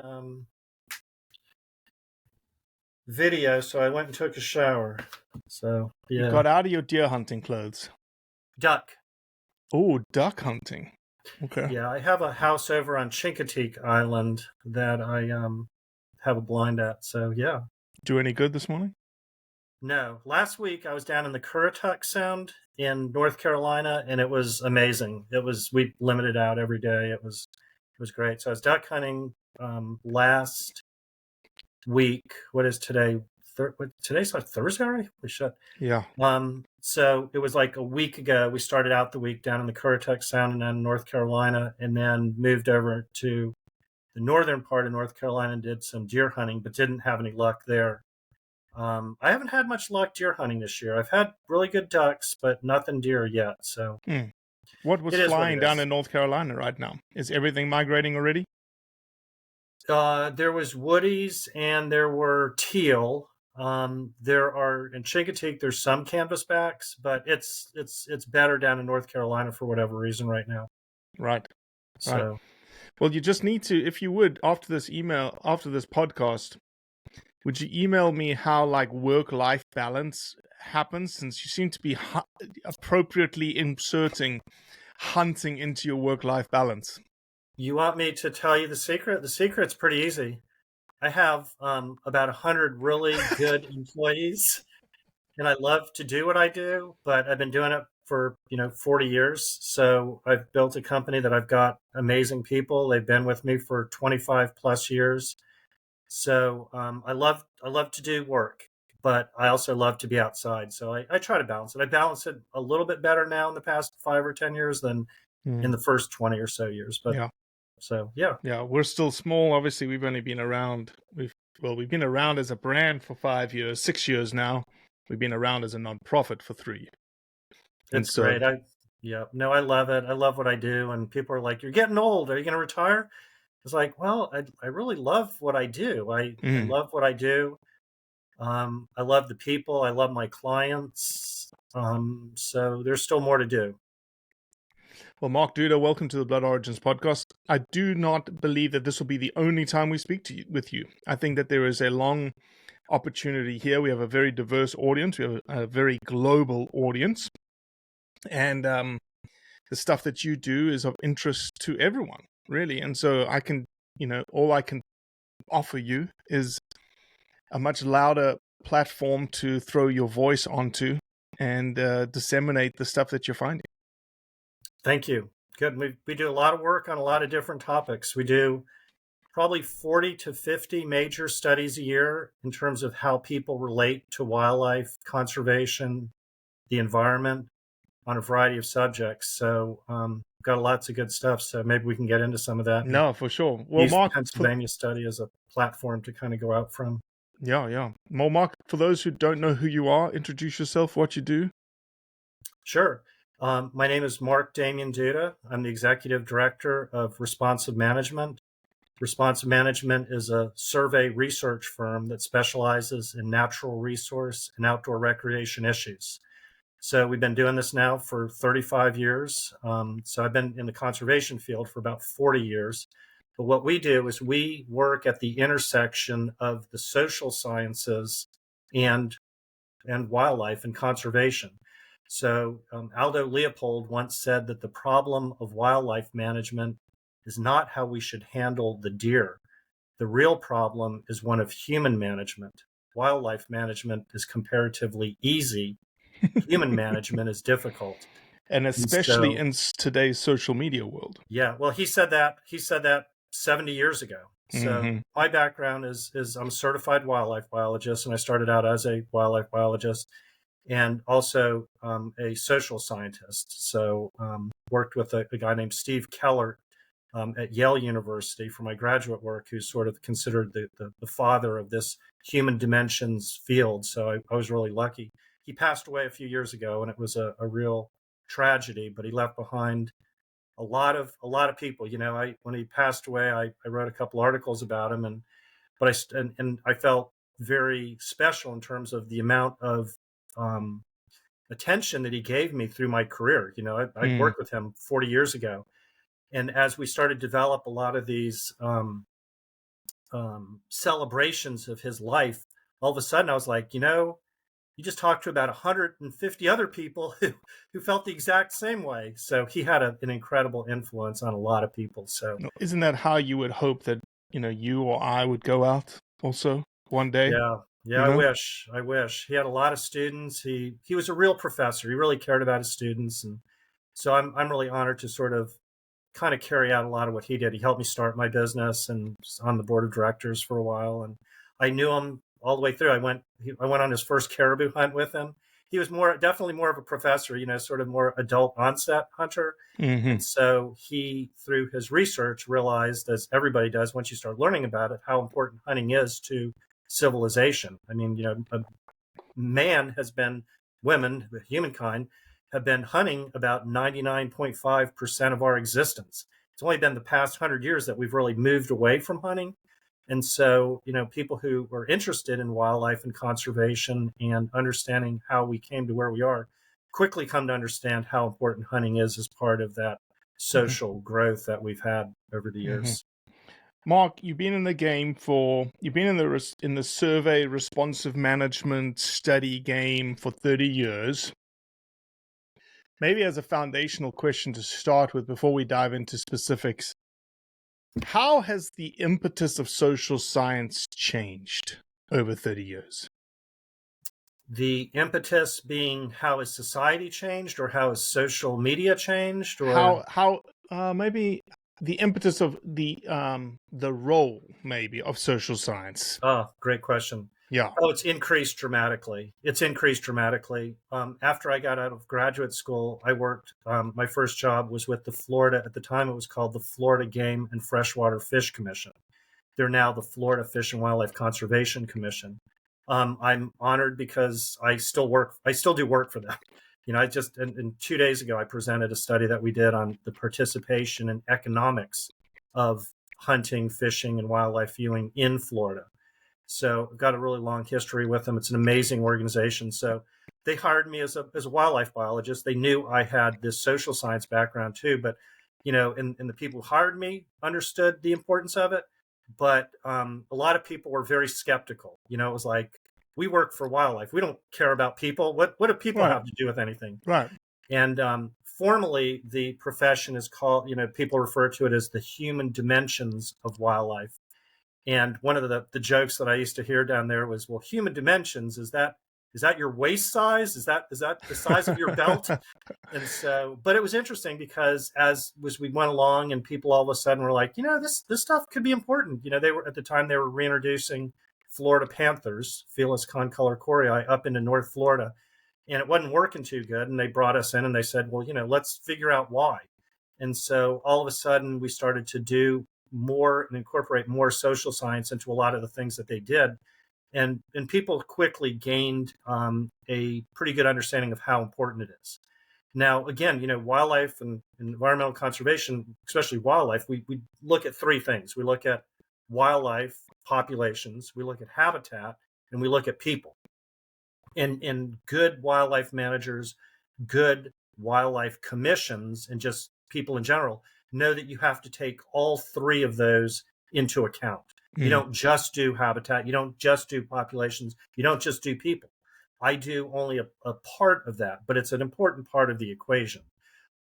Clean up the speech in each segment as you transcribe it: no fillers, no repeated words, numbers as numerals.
um, video, so I went and took a shower. So You yeah, got out of your deer hunting clothes. duck. Oh, duck hunting. Okay. Yeah, I have a house over on Chincoteague Island that I have a blind at. So yeah. Do any good this morning? No, last week I was down in the Currituck Sound in North Carolina, and it was amazing. We limited out every day. It was great. So I was duck hunting last week. What is today? Today's like Thursday already. We should. Yeah. So it was like a week ago. We started out the week down in the Currituck Sound and then North Carolina, and then moved over to the northern part of North Carolina and did some deer hunting, but didn't have any luck there. I haven't had much luck deer hunting this year. I've had really good ducks, but nothing deer yet. So What was it is what flying it down is. in North Carolina right now? Is everything migrating already? There was woodies and there were teal. There are in Chincoteague. There's some canvasbacks, but it's better down in North Carolina for whatever reason right now. Right. Right. So Well, you just need to, if you would, after this podcast, would you email me how like work-life balance happens, since you seem to be appropriately inserting hunting into your work-life balance? you want me to tell you the secret? The secret's pretty easy. I have about 100 really good employees, and I love to do what I do, but I've been doing it for 40 years. So I've built a company that I've got amazing people. They've been with me for 25 plus years. So I love to do work, but I also love to be outside. So I try to balance it. I balance it a little bit better now in the past 5 or 10 years than in the first 20 or so years. But Yeah. so yeah. Yeah, we're still small. Obviously, we've only been around. We've been around as a brand for 5 years, 6 years now. We've been around as a nonprofit for 3. And It's so, great. No, I love it. I love what I do. And people are like, "You're getting old. Are you going to retire?" It's like, well, I really love what I do. I love what I do. I love the people. I love my clients. So there's still more to do. well, Mark Duda, welcome to the Blood Origins podcast. I do not believe that this will be the only time we speak with you. I think that there is a long opportunity here. We have a very diverse audience. We have a very global audience. And the stuff that you do is of interest to everyone, really. And so I can, all I can offer you is a much louder platform to throw your voice onto and disseminate the stuff that you're finding. Thank you. Good. We do a lot of work on a lot of different topics. We do probably 40 to 50 major studies a year in terms of how people relate to wildlife, conservation, the environment on a variety of subjects. So got lots of good stuff. So maybe we can get into some of that. No, for sure. Well, Use the Mark, Pennsylvania study as a platform to kind of go out from. Yeah. Well, Mark, for those who don't know who you are, introduce yourself, what you do. Sure. My name is Mark Duda. I'm the executive director of Responsive Management. Responsive Management is a survey research firm that specializes in natural resource and outdoor recreation issues. So we've been doing this now for 35 years. So I've been in the conservation field for about 40 years. But what we do is we work at the intersection of the social sciences and wildlife and conservation. So Aldo Leopold once said that the problem of wildlife management is not how we should handle the deer. The real problem is one of human management. Wildlife management is comparatively easy. Human management is difficult. And especially in today's social media world. Yeah, well, he said that 70 years ago. So my background is I'm a certified wildlife biologist, and I started out as a wildlife biologist and also a social scientist. So worked with a guy named Steve Keller at Yale University for my graduate work, who's sort of considered the father of this human dimensions field. So I was really lucky. He passed away a few years ago, and it was a real tragedy, but he left behind a lot of people. When he passed away, I wrote a couple articles about him, but I felt very special in terms of the amount of attention that he gave me through my career. I worked with him 40 years ago. And as we started to develop a lot of these celebrations of his life, all of a sudden I was like, you just talked to about 150 other people who felt the exact same way. So he had an incredible influence on a lot of people. So Isn't that how you would hope that, you or I would go out also one day? yeah, I wish. He had a lot of students. He was a real professor. He really cared about his students, and so I'm really honored to sort of kind of carry out a lot of what he did. He helped me start my business and was on the board of directors for a while, and I knew him all the way through. I went on his first caribou hunt with him. He was definitely more of a professor, sort of more adult onset hunter. Mm-hmm. And so he, through his research, realized, as everybody does once you start learning about it, how important hunting is to civilization. I mean, women, humankind, have been hunting about 99.5% of our existence. It's only been the past 100 years that we've really moved away from hunting. And so, people who are interested in wildlife and conservation and understanding how we came to where we are quickly come to understand how important hunting is as part of that social growth that we've had over the Mm-hmm. years. Mark, you've been in the game you've been in the survey responsive management study game for 30 years. Maybe as a foundational question to start with before we dive into specifics, how has the impetus of social science changed over 30 years? The impetus being, how has society changed, or how has social media changed, or how maybe the impetus of the role maybe of social science. great question. Yeah. Oh, it's increased dramatically. After I got out of graduate school, I worked. My first job was with at the time it was called the Florida Game and Freshwater Fish Commission. They're now the Florida Fish and Wildlife Conservation Commission. I'm honored because I still do work for them. And 2 days ago, I presented a study that we did on the participation and economics of hunting, fishing, and wildlife viewing in Florida. So I've got a really long history with them. It's an amazing organization. So they hired me as a wildlife biologist. They knew I had this social science background too, but and the people who hired me understood the importance of it. But a lot of people were very skeptical. It was like, we work for wildlife. We don't care about people. What do people have to do with anything? Right. And formally, the profession is called, people refer to it as the human dimensions of wildlife. And one of the jokes that I used to hear down there was, well, human dimensions, is that your waist size? Is that the size of your belt? And so, but it was interesting because as we went along, and people all of a sudden were like, this stuff could be important. They were, at the time, they were reintroducing Florida panthers, Felis concolor corii, up into North Florida, and it wasn't working too good. And they brought us in and they said, well, let's figure out why. And so all of a sudden we started to do more and incorporate more social science into a lot of the things that they did. And people quickly gained a pretty good understanding of how important it is. Now, again, wildlife and environmental conservation, especially wildlife, we look at three things. We look at wildlife populations, we look at habitat, and we look at people. And good wildlife managers, good wildlife commissions, and just people in general know that you have to take all three of those into account. You don't just do habitat, you don't just do populations, you don't just do people. I do only a part of that, but it's an important part of the equation.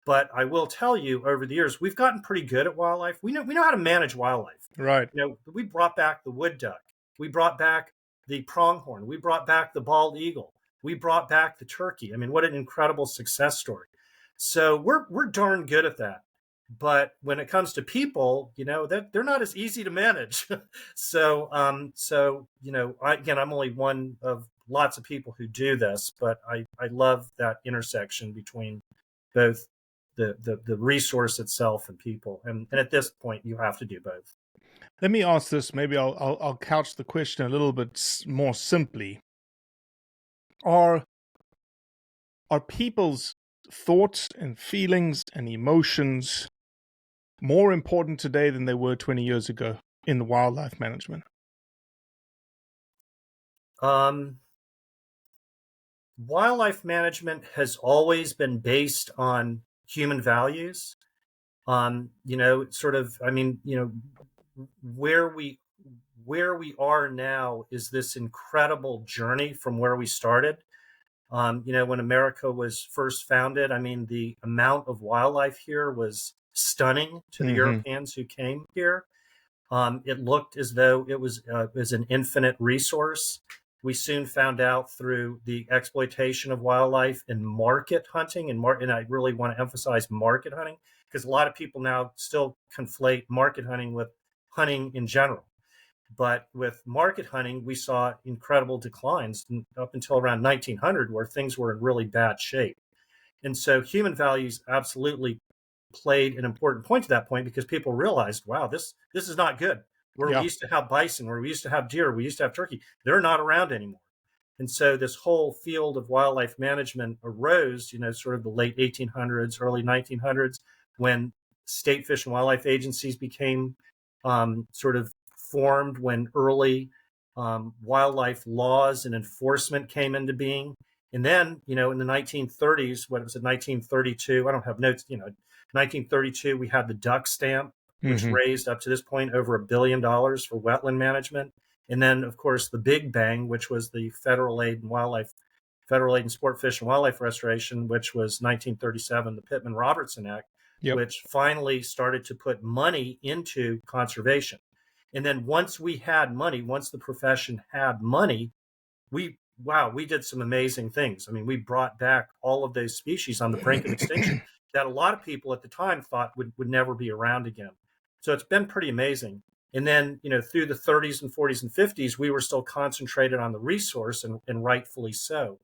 But I will tell you, over the years, we've gotten pretty good at wildlife. We know how to manage wildlife. Right. We brought back the wood duck. We brought back the pronghorn. We brought back the bald eagle. We brought back the turkey. I mean, what an incredible success story. So we're darn good at that. But when it comes to people, that they're not as easy to manage. So I'm only one of lots of people who do this, but I love that intersection between both the resource itself and people. And at this point, you have to do both. Let me ask this. Maybe I'll couch the question a little bit more simply. Are people's thoughts and feelings and emotions more important today than they were 20 years ago in wildlife management? Wildlife management has always been based on human values. Where where we are now is this incredible journey from where we started. When America was first founded, I mean, the amount of wildlife here was stunning to the Europeans who came here. It looked as though it was an infinite resource. We soon found out through the exploitation of wildlife and market hunting, and I really want to emphasize market hunting, because a lot of people now still conflate market hunting with hunting in general. But with market hunting, we saw incredible declines up until around 1900, where things were in really bad shape. And so human values absolutely played an important point to that point, because people realized, wow, this is not good. Where we used to have bison, where we used to have deer, we used to have turkey, they're not around anymore. And so this whole field of wildlife management arose, sort of the late 1800s, early 1900s, when state fish and wildlife agencies became sort of formed, when early wildlife laws and enforcement came into being. And then, in the 1930s, what was it, 1932? I don't have notes, 1932, we had the duck stamp, which raised up to this point over $1 billion for wetland management. And then, of course, the big bang, which was the Federal Aid and Sport Fish and Wildlife Restoration, which was 1937, the Pittman-Robertson Act, which finally started to put money into conservation. And then once the profession had money, we did some amazing things. I mean, we brought back all of those species on the brink of extinction that a lot of people at the time thought would never be around again. So it's been pretty amazing. And then, through the 30s and 40s and 50s, we were still concentrated on the resource, and rightfully so.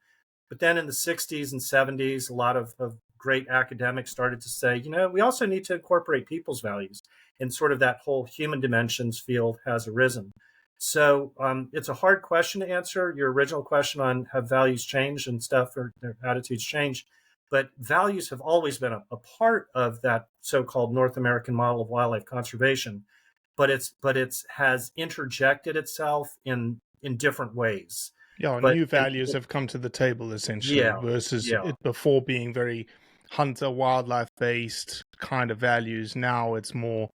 But then in the 60s and 70s, a lot of great academics started to say, we also need to incorporate people's values, and sort of that whole human dimensions field has arisen. So it's a hard question to answer, your original question on have values changed and stuff, or their attitudes changed. But values have always been a part of that so-called North American model of wildlife conservation, but it's has interjected itself in different ways. Yeah, But new values have come to the table essentially, versus it before being very hunter wildlife based kind of values. Now it's more,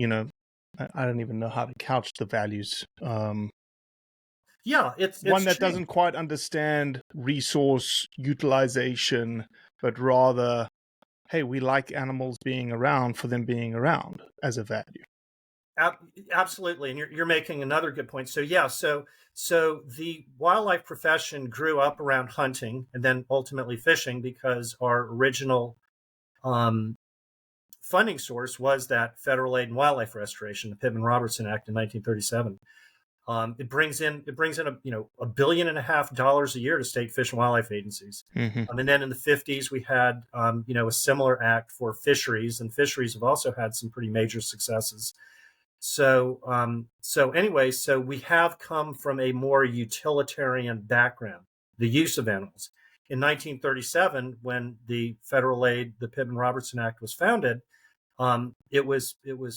I don't even know how to couch the values. It's one that true. doesn't quite understand resource utilization, but rather, hey, we like animals being around for them being around as a value. Absolutely, and you're making another good point. So so the wildlife profession grew up around hunting and then ultimately fishing, because our original funding source was that Federal Aid and Wildlife Restoration, the Pittman-Robertson Act in 1937. It brings in $1.5 billion a year to state fish and wildlife agencies. And then in the 50s, we had a similar act for fisheries, and fisheries have also had some pretty major successes. So we have come from a more utilitarian background, the use of animals. In 1937, when the Federal Aid, the Pittman-Robertson Act was founded, it was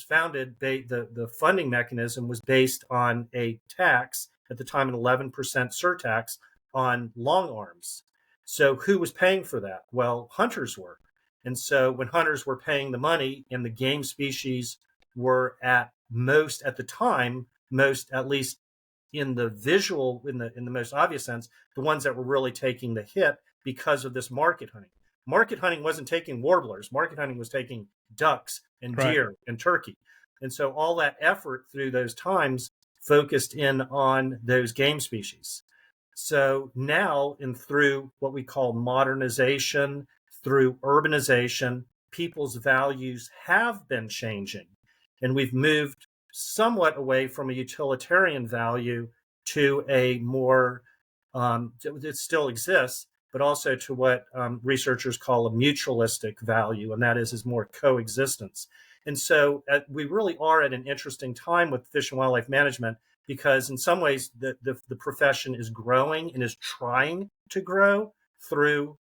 founded, the funding mechanism was based on a tax, at the time an 11% surtax on long arms. So who was paying for that? Well, hunters were. And so when hunters were paying the money and the game species were at the time, at least in the visual, in the most obvious sense, the ones that were really taking the hit because of this market hunting. Market hunting wasn't taking warblers. Market hunting was taking ducks and deer and turkey. And so all that effort through those times focused in on those game species. So now, and through what we call modernization, through urbanization, people's values have been changing. And we've moved somewhat away from a utilitarian value to a more, it still exists, but also to what researchers call a mutualistic value, and that is more coexistence. And so we really are at an interesting time with fish and wildlife management, because in some ways the profession is growing and is trying to grow through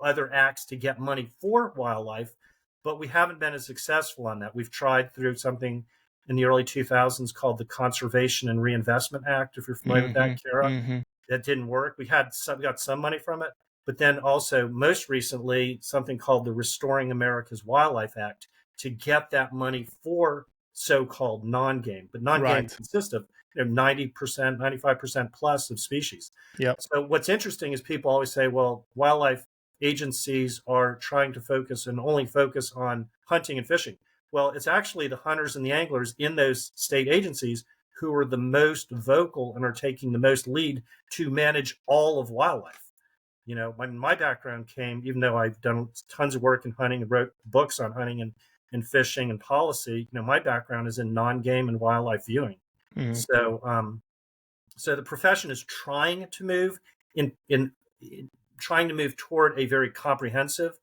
other acts to get money for wildlife, but we haven't been as successful on that. We've tried through something in the early 2000s called the Conservation and Reinvestment Act, if you're familiar with that, Kara. That didn't work. We got some money from it, but then also most recently something called the Restoring America's Wildlife Act, to get that money for so-called non-game, but non-game Right. consists of 90%, 95% plus of species. Yep. So what's interesting is people always say, well, wildlife agencies are trying to focus and only focus on hunting and fishing. Well, it's actually the hunters and the anglers in those state agencies who are the most vocal and are taking the most lead to manage all of wildlife. My background came, even though I've done tons of work in hunting and wrote books on hunting and fishing and policy, my background is in non-game and wildlife viewing. Mm. So the profession is trying to move in trying to move toward a very comprehensive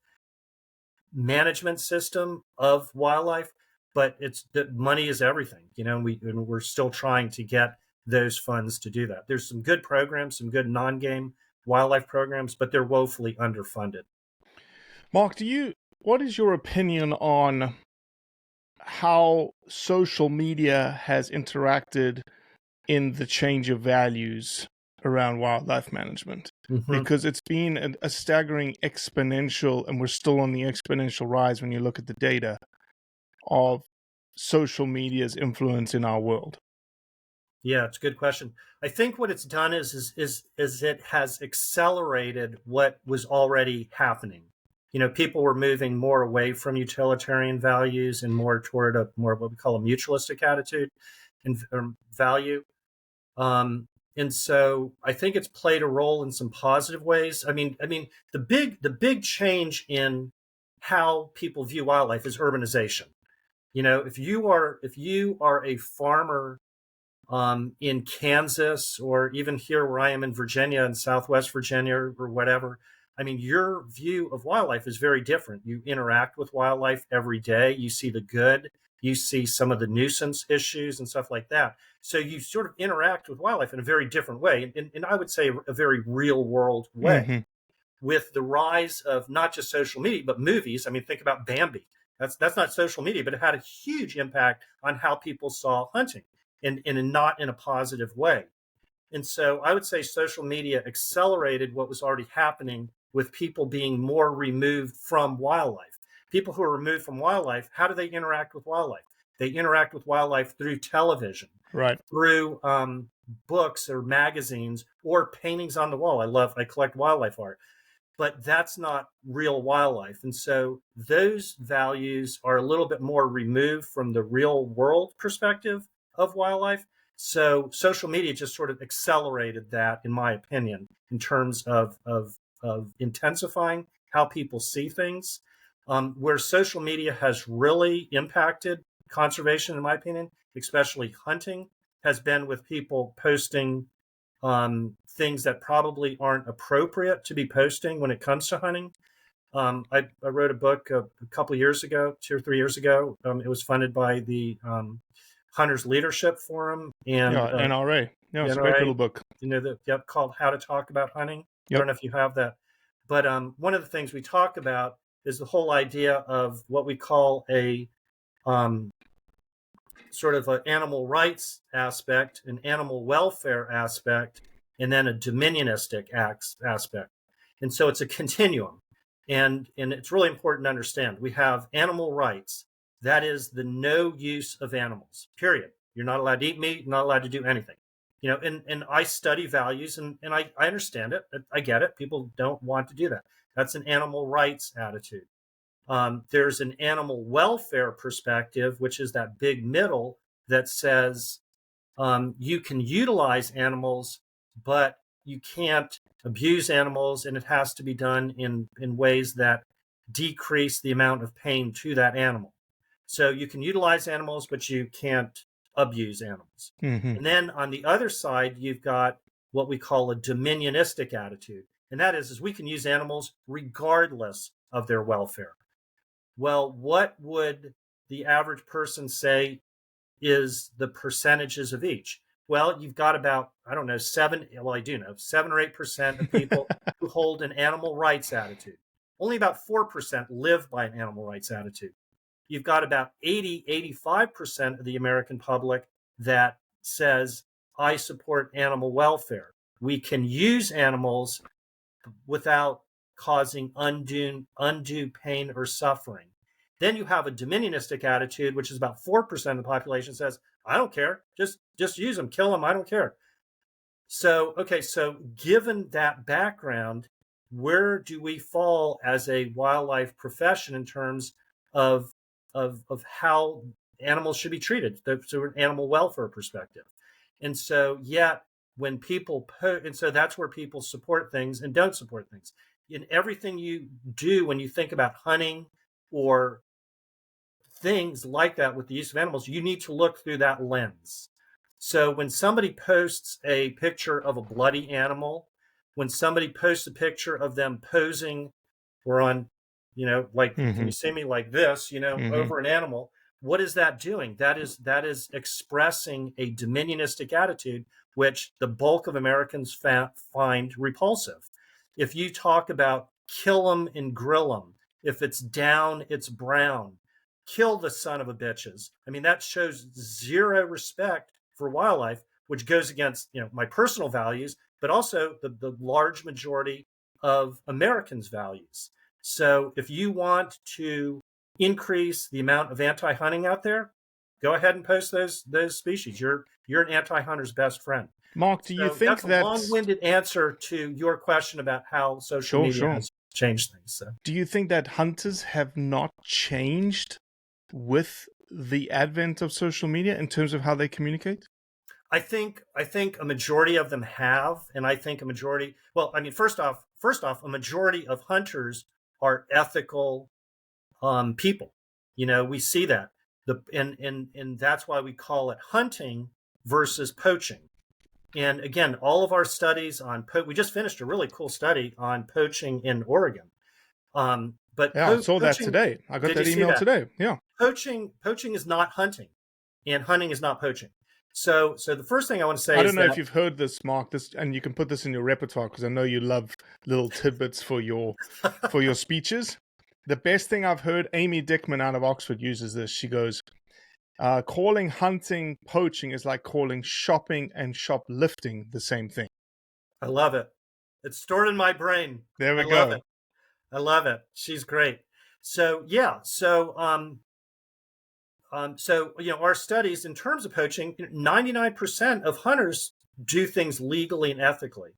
management system of wildlife, but it's that money is everything, and we're still trying to get those funds to do that. There's some good programs, some good non-game wildlife programs, but they're woefully underfunded. Mark, what is your opinion on how social media has interacted in the change of values around wildlife management? Mm-hmm. Because it's been a staggering exponential, and we're still on the exponential rise when you look at the data of social media's influence in our world. Yeah, it's a good question. I think what it's done is it has accelerated what was already happening. People were moving more away from utilitarian values and more toward a more what we call a mutualistic attitude and value. And so I think it's played a role in some positive ways. I mean, the big change in how people view wildlife is urbanization. If you are a farmer in Kansas, or even here where I am in Virginia, in Southwest Virginia or whatever, your view of wildlife is very different. You interact with wildlife every day. You see the good, you see some of the nuisance issues and stuff like that. So you sort of interact with wildlife in a very different way, and I would say a very real world way. Mm-hmm. With the rise of not just social media, but movies. Think about Bambi. That's not social media, but it had a huge impact on how people saw hunting, and not in a positive way. And so I would say social media accelerated what was already happening with people being more removed from wildlife. People who are removed from wildlife, how do they interact with wildlife? They interact with wildlife through television, Right. through books or magazines or paintings on the wall. I collect wildlife art, but that's not real wildlife. And so those values are a little bit more removed from the real world perspective of wildlife. So social media just sort of accelerated that, in my opinion, in terms of intensifying how people see things. Where social media has really impacted conservation, in my opinion, especially hunting, has been with people posting things that probably aren't appropriate to be posting when it comes to hunting. I wrote a book a couple of years ago, 2 or 3 years ago. It was funded by the Hunters Leadership Forum and Yeah, NRA. Yeah, the it's a great NRA. little book. Called "How to Talk About Hunting." I Yep. don't know if you have that, but one of the things we talk about is the whole idea of what we call a sort of an animal rights aspect, an animal welfare aspect, and then a dominionistic aspect. And so it's a continuum. And it's really important to understand. We have animal rights. That is the no use of animals, period. You're not allowed to eat meat, you're not allowed to do anything. And I study values, and I understand it. I get it. People don't want to do that. That's an animal rights attitude. There's an animal welfare perspective, which is that big middle that says you can utilize animals, but you can't abuse animals, and it has to be done in ways that decrease the amount of pain to that animal. So you can utilize animals, but you can't abuse animals. Mm-hmm. And then on the other side, you've got what we call a dominionistic attitude. And that is we can use animals regardless of their welfare. Well, what would the average person say is the percentages of each? Well, you've got about, I don't know, 7 or 8% of people who hold an animal rights attitude. Only about 4% live by an animal rights attitude. You've got about 85% of the American public that says, I support animal welfare. We can use animals without causing undue pain or suffering. Then you have a dominionistic attitude, which is about 4% of the population says, I don't care, just use them, kill them, I don't care. So, okay, so given that background, where do we fall as a wildlife profession in terms of how animals should be treated, so an animal welfare perspective? And so, yet when people and so that's where people support things and don't support things. In everything you do when you think about hunting or things like that with the use of animals, you need to look through that lens. So when somebody posts a picture of a bloody animal, when somebody posts a picture of them posing or on, like, can you see me like this, over an animal, what is that doing? That is expressing a dominionistic attitude, which the bulk of Americans find repulsive. If you talk about kill them and grill them, if it's down, it's brown, kill the son of a bitches. I mean, that shows zero respect for wildlife, which goes against, my personal values, but also the large majority of Americans' values. So if you want to increase the amount of anti-hunting out there, go ahead and post those species. You're an anti-hunter's best friend. Mark, do you So think that's a that long-winded answer to your question about how social media has changed things. So. Do you think that hunters have not changed with the advent of social media in terms of how they communicate? I think a majority of them have, and I think a majority. Well, I mean, first off, a majority of hunters are ethical people. We see that and that's why we call it hunting versus poaching. And again, all of our studies on we just finished a really cool study on poaching in Oregon. But yeah, I saw that today. I got that email today. Yeah, poaching is not hunting, and hunting is not poaching. So the first thing I want to say I don't know if you've heard this, Mark. This, and you can put this in your repertoire because I know you love little tidbits for your speeches. The best thing I've heard, Amy Dickman out of Oxford uses this. She goes, calling hunting poaching is like calling shopping and shoplifting the same thing. I love it. It's stored in my brain. There we go. I love it. She's great. So yeah. So our studies in terms of poaching, 99% of hunters do things legally and ethically.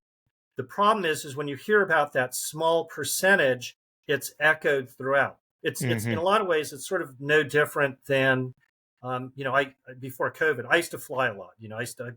The problem is when you hear about that small percentage, it's echoed throughout. It's in a lot of ways, it's sort of no different than, I before COVID, I used to fly a lot.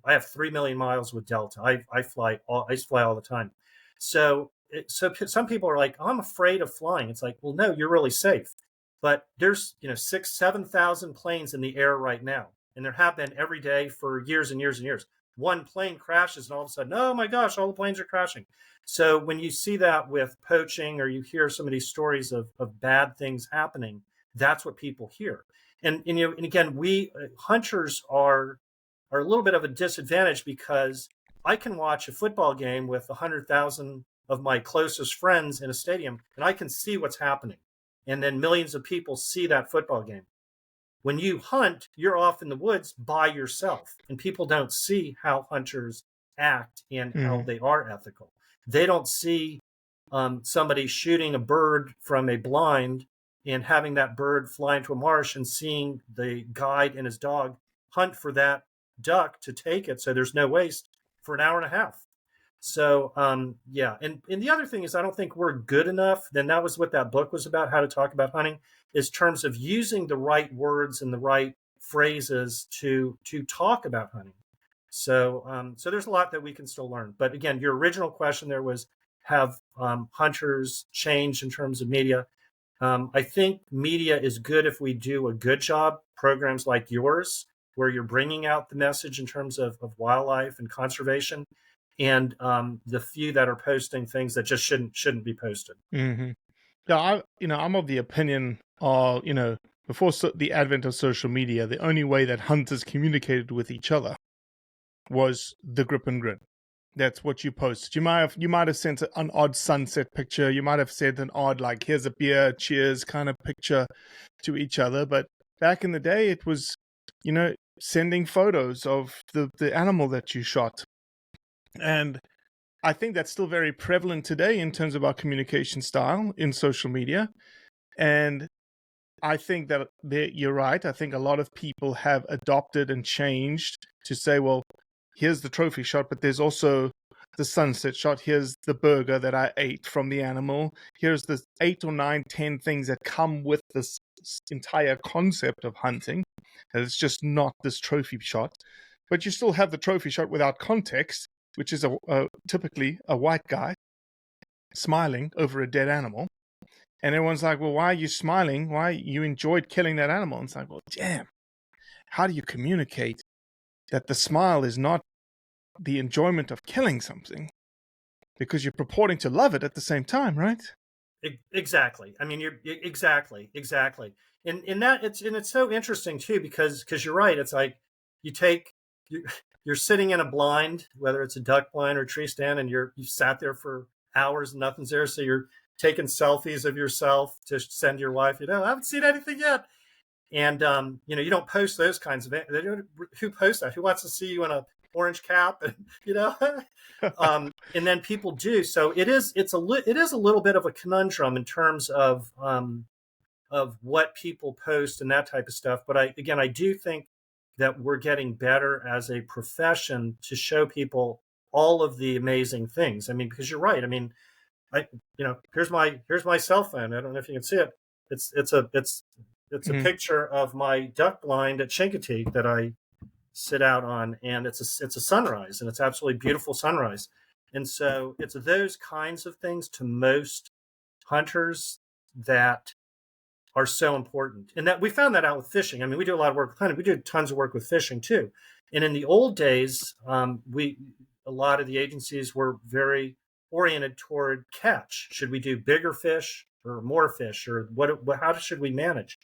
I have 3 million miles with Delta. I used to fly all the time. So some people are like, oh, I'm afraid of flying. It's like, well, no, you're really safe. But there's 6,000-7,000 planes in the air right now, and there have been every day for years and years and years. One plane crashes, and all of a sudden, oh my gosh, all the planes are crashing. So when you see that with poaching, or you hear some of these stories of bad things happening, that's what people hear. And again, we hunters are a little bit of a disadvantage because I can watch a football game with 100,000 of my closest friends in a stadium, and I can see what's happening. And then millions of people see that football game. When you hunt, you're off in the woods by yourself, and people don't see how hunters act and how they are ethical. They don't see somebody shooting a bird from a blind and having that bird fly into a marsh and seeing the guide and his dog hunt for that duck to take it so there's no waste for an hour and a half. So yeah, and the other thing is I don't think we're good enough. Then that was what that book was about, how to talk about hunting, is terms of using the right words and the right phrases to talk about hunting. So so there's a lot that we can still learn. But again, your original question there was, have hunters changed in terms of media? I think media is good if we do a good job. Programs like yours, where you're bringing out the message in terms of wildlife and conservation, and the few that are posting things that just shouldn't be posted. Yeah, I'm of the opinion, before the advent of social media, the only way that hunters communicated with each other was the grip and grin. That's what you posted. You might have sent an odd sunset picture. You might have sent an odd, like, here's a beer, cheers kind of picture to each other. But back in the day, it was, sending photos of the animal that you shot. And I think that's still very prevalent today in terms of our communication style in social media. And I think that you're right. I think a lot of people have adopted and changed to say, well, here's the trophy shot, but there's also the sunset shot. Here's the burger that I ate from the animal. Here's the 8 or 9, 10 things that come with this entire concept of hunting. And it's just not this trophy shot. But you still have the trophy shot without context, which is typically a white guy smiling over a dead animal. And everyone's like, well, why are you smiling? Why you enjoyed killing that animal? And it's like, well, damn, how do you communicate that the smile is not the enjoyment of killing something? Because you're purporting to love it at the same time, right? Exactly. I mean, you're exactly. And that it's so interesting too, because you're right. It's like you take you're sitting in a blind, whether it's a duck blind or a tree stand, and you sat there for hours and nothing's there. So you're taking selfies of yourself to send your wife. I haven't seen anything yet. And you don't post those kinds of. Who posts that? Who wants to see you in a orange cap? And and then people do. So it is a little bit of a conundrum in terms of what people post and that type of stuff. But I do think that we're getting better as a profession to show people all of the amazing things. I mean, because you're right. I mean, here's my cell phone. I don't know if you can see it. It's a picture of my duck blind at Chincoteague that I sit out on, and it's a sunrise, and it's absolutely beautiful sunrise. And so it's those kinds of things to most hunters that are so important. And that we found that out with fishing. I mean, we do a lot of work with hunting. We do tons of work with fishing too. And in the old days, a lot of the agencies were very oriented toward catch. Should we do bigger fish or more fish, or how should we manage?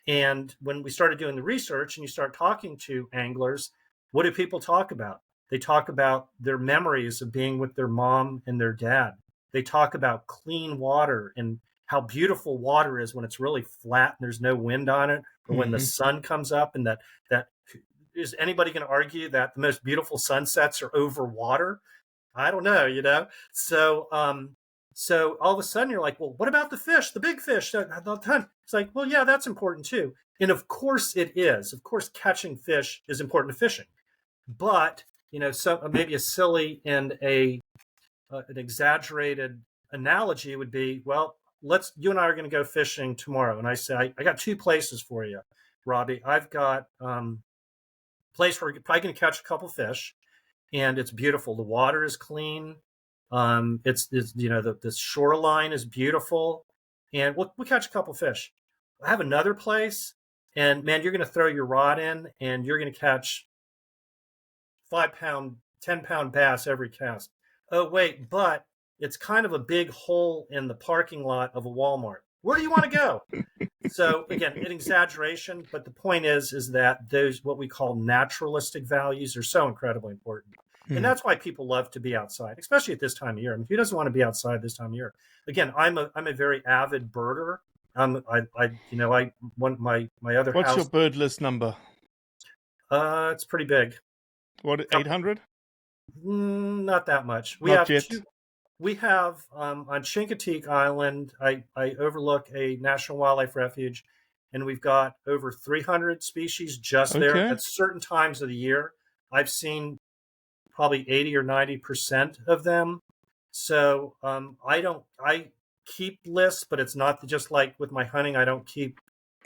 And when we started doing the research and you start talking to anglers, what do people talk about? They talk about their memories of being with their mom and their dad. They talk about clean water and how beautiful water is when it's really flat and there's no wind on it, or when the sun comes up. And that is anybody going to argue that the most beautiful sunsets are over water? I don't know, So so all of a sudden you're like, well, what about the fish, the big fish? It's like, well, yeah, that's important too. And of course it is. Of course, catching fish is important to fishing. But, so maybe a silly and an exaggerated analogy would be, well, you and I are going to go fishing tomorrow. And I say, I got 2 places for you, Robbie. I've got place where you're probably going to catch a couple fish, and it's beautiful. The water is clean. It's the shoreline is beautiful, and we'll catch a couple fish. I have another place, and man, you're going to throw your rod in, and you're going to catch 5-pound, 10-pound bass every cast. Oh wait, but it's kind of a big hole in the parking lot of a Walmart. Where do you want to go? So again, an exaggeration, but the point is that those what we call naturalistic values are so incredibly important. And that's why people love to be outside, especially at this time of year. I mean, who doesn't want to be outside this time of year? Again, I'm a very avid birder. I want my other What's house. your bird list number? It's pretty big. What, 800? Not that much. We have on Chincoteague Island, I overlook a national wildlife refuge, and we've got over 300 species just there at certain times of the year. I've seen probably 80 or 90% of them. So I keep lists, but it's not just like with my hunting. I don't keep.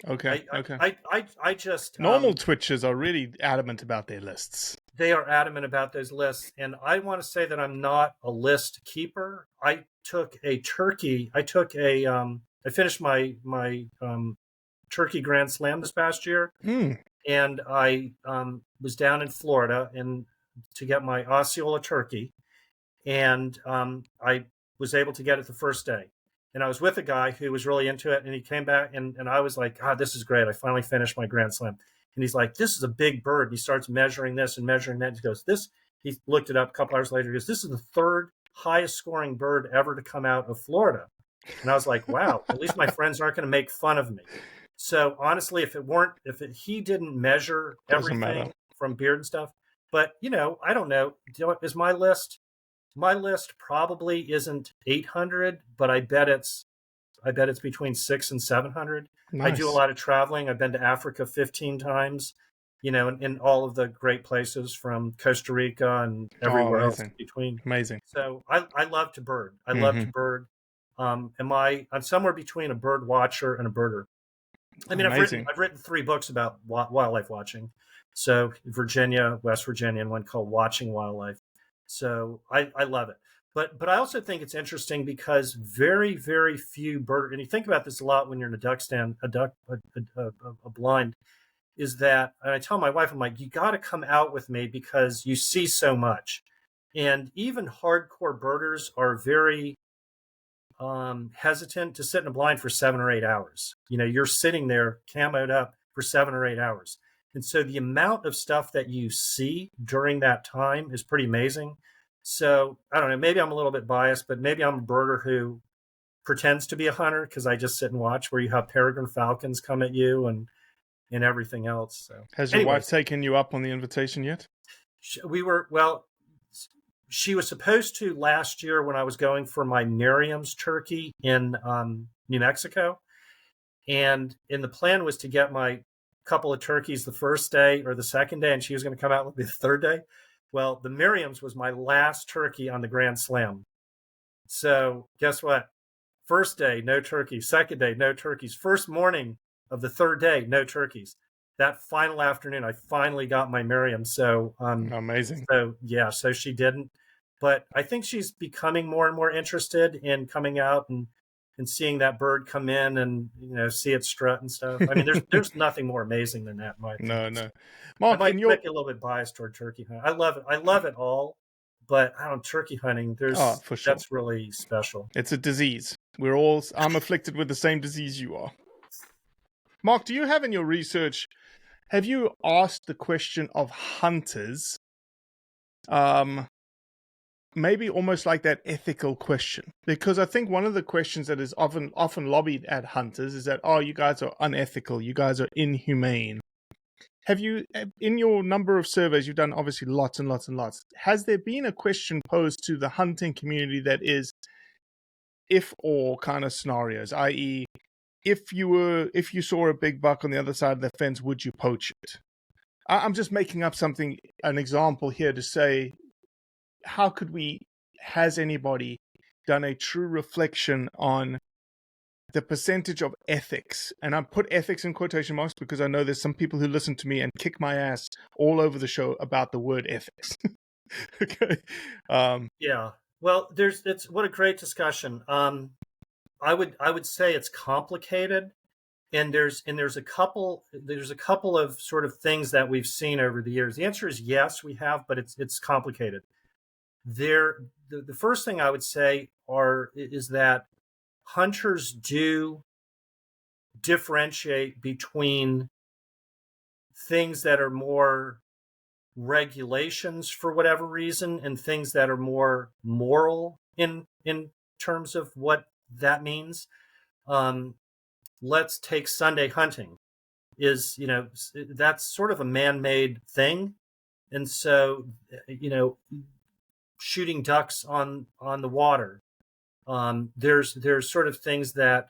Okay. I just normal Twitchers are really adamant about their lists. They are adamant about those lists, and I want to say that I'm not a list keeper. I took a turkey. I finished my turkey Grand Slam this past year, and I was down in Florida to get my Osceola turkey, and I was able to get it the first day. And I was with a guy who was really into it, and he came back, and I was like, God, this is great. I finally finished my Grand Slam. And he's like, this is a big bird. And he starts measuring this and measuring that. And he goes, he looked it up a couple hours later. He goes, this is the 3rd highest scoring bird ever to come out of Florida. And I was like, wow, at least my friends aren't going to make fun of me. So honestly, if he didn't measure everything from beard and stuff, but I don't know. Is my list probably isn't 800, but I bet it's I bet it's between 600 and 700. I do a Nice. lot of traveling. I've been to Africa 15 times, in all of the great places from Costa Rica and Oh, everywhere else in amazing. between. Amazing. So I love to bird. I love Hmm. to bird. I'm somewhere between a bird watcher and a birder. I mean, Amazing. I've written 3 books about wildlife watching. So Virginia, West Virginia, and one called Watching Wildlife. So I love it. But I also think it's interesting because very, very few bird, and you think about this a lot when you're in a duck stand, a blind, is that, and I tell my wife, I'm like, you got to come out with me because you see so much. And even hardcore birders are very hesitant to sit in a blind for 7 or 8 hours. You're sitting there camoed up for 7 or 8 hours. And so the amount of stuff that you see during that time is pretty amazing. So I don't know, maybe I'm a little bit biased, but maybe I'm a birder who pretends to be a hunter because I just sit and watch where you have peregrine falcons come at you and everything else. So Has your wife anyways, taken you up on the invitation yet? well, she was supposed to last year when I was going for my Merriam's turkey in New Mexico. And the plan was to get my couple of turkeys the first day or the second day, and she was going to come out with me the third day. Well, the Merriam's was my last turkey on the Grand Slam. So guess what? First day, no turkeys. Second day, no turkeys. First morning of the third day, no turkeys. That final afternoon, I finally got my Merriam. Amazing. So she didn't. But I think she's becoming more and more interested in coming out and seeing that bird come in and see it strut and stuff. I mean, there's nothing more amazing than that, in my No, opinion. no. I Mark, might in might your be a little bit biased toward turkey hunting. I love it. I love it all, but I don't turkey hunting. for sure. That's really special. It's a disease. I'm afflicted with the same disease you are. Mark, do you have in your research, have you asked the question of hunters, maybe almost like that ethical question? Because I think one of the questions that is often lobbied at hunters is that, oh, you guys are unethical, you guys are inhumane. Have you, in your number of surveys, you've done obviously lots and lots and lots, has there been a question posed to the hunting community that is if or kind of scenarios, i.e., if you saw a big buck on the other side of the fence, would you poach it? I'm just making up an example here to say, has anybody done a true reflection on the percentage of ethics? And I put ethics in quotation marks because I know there's some people who listen to me and kick my ass all over the show about the word ethics. Okay. Yeah. Well, it's what a great discussion. I would say it's complicated, and there's a couple of sort of things that we've seen over the years. The answer is yes, we have, but it's complicated. The first thing I would say is that hunters do differentiate between things that are more regulations for whatever reason and things that are more moral in terms of what that means. Let's take Sunday hunting. That's sort of a man-made thing, and so shooting ducks on the water. There's sort of things that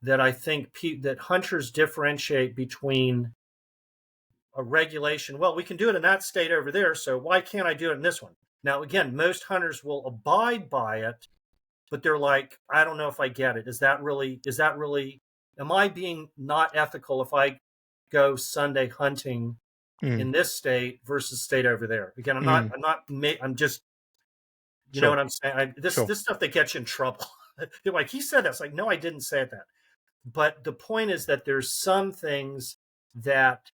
I think that hunters differentiate between a regulation. Well, we can do it in that state over there, so why can't I do it in this one? Now, again, most hunters will abide by it, but they're like, I don't know if I get it. Is that really? Am I being not ethical if I go Sunday hunting in this state versus state over there? Again, I'm just, you know Sure. what I'm saying? This stuff that gets you in trouble. They're like, he said that. It's like, no, I didn't say that. But the point is that there's some things that